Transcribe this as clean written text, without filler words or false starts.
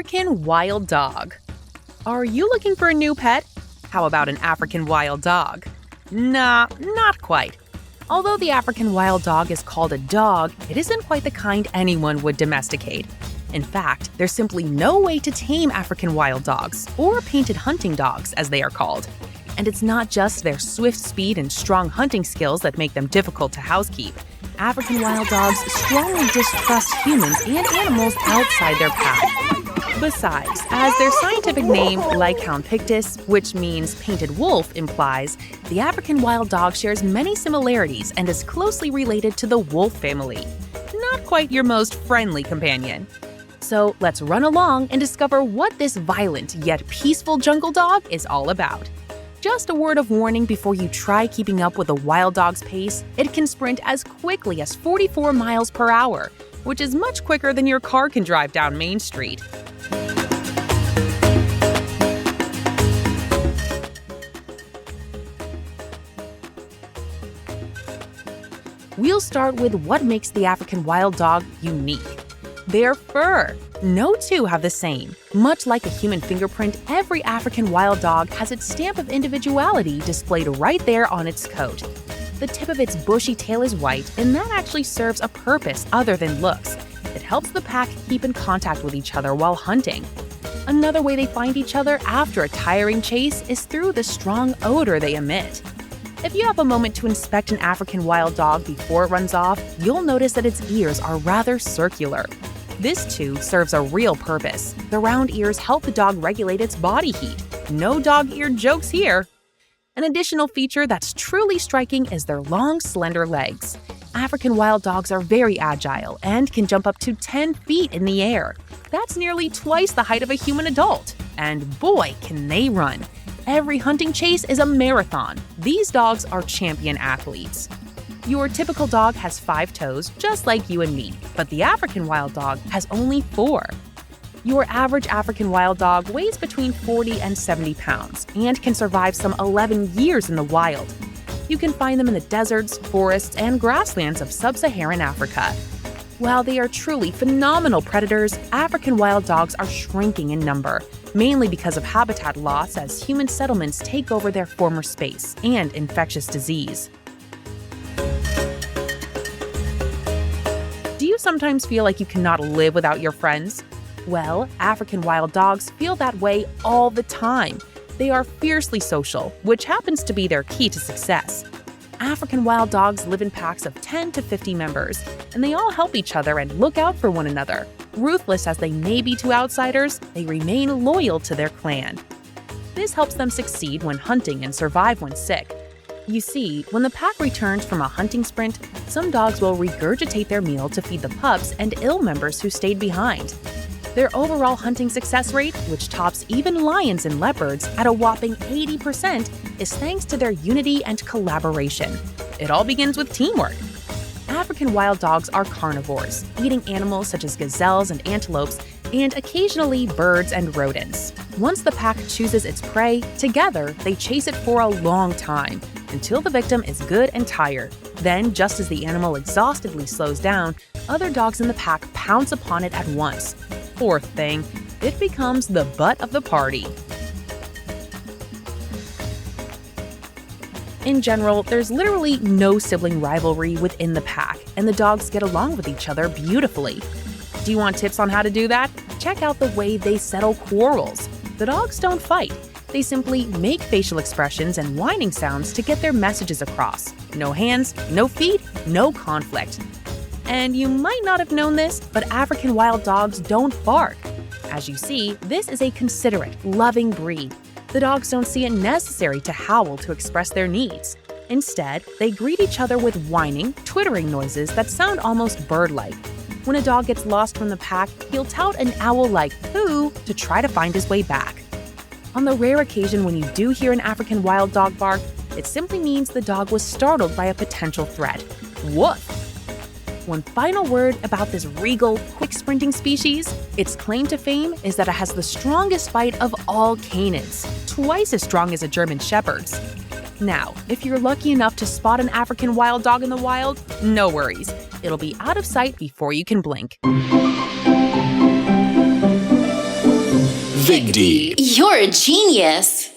African wild dog. Are you looking for a new pet? How about an African wild dog? Nah, not quite. Although the African wild dog is called a dog, it isn't quite the kind anyone would domesticate. In fact, there's simply no way to tame African wild dogs, or painted hunting dogs as they are called. And it's not just their swift speed and strong hunting skills that make them difficult to housekeep. African wild dogs strongly distrust humans and animals outside their pack. Besides, as their scientific name, Lycaon pictus, which means painted wolf, implies, the African wild dog shares many similarities and is closely related to the wolf family. Not quite your most friendly companion. So let's run along and discover what this violent yet peaceful jungle dog is all about. Just a word of warning before you try keeping up with a wild dog's pace, it can sprint as quickly as 44 miles per hour, which is much quicker than your car can drive down Main Street. We'll start with what makes the African wild dog unique. Their fur. No two have the same. Much like a human fingerprint, every African wild dog has its stamp of individuality displayed right there on its coat. The tip of its bushy tail is white, and that actually serves a purpose other than looks. It helps the pack keep in contact with each other while hunting. Another way they find each other after a tiring chase is through the strong odor they emit. If you have a moment to inspect an African wild dog before it runs off, you'll notice that its ears are rather circular. This too serves a real purpose. The round ears help the dog regulate its body heat. No dog-ear jokes here. An additional feature that's truly striking is their long, slender legs. African wild dogs are very agile and can jump up to 10 feet in the air. That's nearly twice the height of a human adult. And boy, can they run. Every hunting chase is a marathon. These dogs are champion athletes. Your typical dog has 5 toes, just like you and me, but the African wild dog has only 4. Your average African wild dog weighs between 40 and 70 pounds and can survive some 11 years in the wild. You can find them in the deserts, forests, and grasslands of sub-Saharan Africa. While they are truly phenomenal predators, African wild dogs are shrinking in number, mainly because of habitat loss as human settlements take over their former space and infectious disease. Do you sometimes feel like you cannot live without your friends? Well, African wild dogs feel that way all the time. They are fiercely social, which happens to be their key to success. African wild dogs live in packs of 10 to 50 members, and they all help each other and look out for one another. Ruthless as they may be to outsiders, they remain loyal to their clan. This helps them succeed when hunting and survive when sick. You see, when the pack returns from a hunting sprint, some dogs will regurgitate their meal to feed the pups and ill members who stayed behind. Their overall hunting success rate, which tops even lions and leopards at a whopping 80%, is thanks to their unity and collaboration. It all begins with teamwork. African wild dogs are carnivores, eating animals such as gazelles and antelopes, and occasionally birds and rodents. Once the pack chooses its prey, together they chase it for a long time, until the victim is good and tired. Then, just as the animal exhaustedly slows down, other dogs in the pack pounce upon it at once. Poor thing, it becomes the butt of the party. In general, there's literally no sibling rivalry within the pack, and the dogs get along with each other beautifully. Do you want tips on how to do that? Check out the way they settle quarrels. The dogs don't fight. They simply make facial expressions and whining sounds to get their messages across. No hands, no feet, no conflict. And you might not have known this, but African wild dogs don't bark. As you see, this is a considerate, loving breed. The dogs don't see it necessary to howl to express their needs. Instead, they greet each other with whining, twittering noises that sound almost bird-like. When a dog gets lost from the pack, he'll tout an owl-like poo to try to find his way back. On the rare occasion when you do hear an African wild dog bark, it simply means the dog was startled by a potential threat. Woof! One final word about this regal, quick-sprinting species. Its claim to fame is that it has the strongest bite of all canines, twice as strong as a German Shepherd's. Now, if you're lucky enough to spot an African wild dog in the wild, no worries. It'll be out of sight before you can blink. Big D. You're a genius.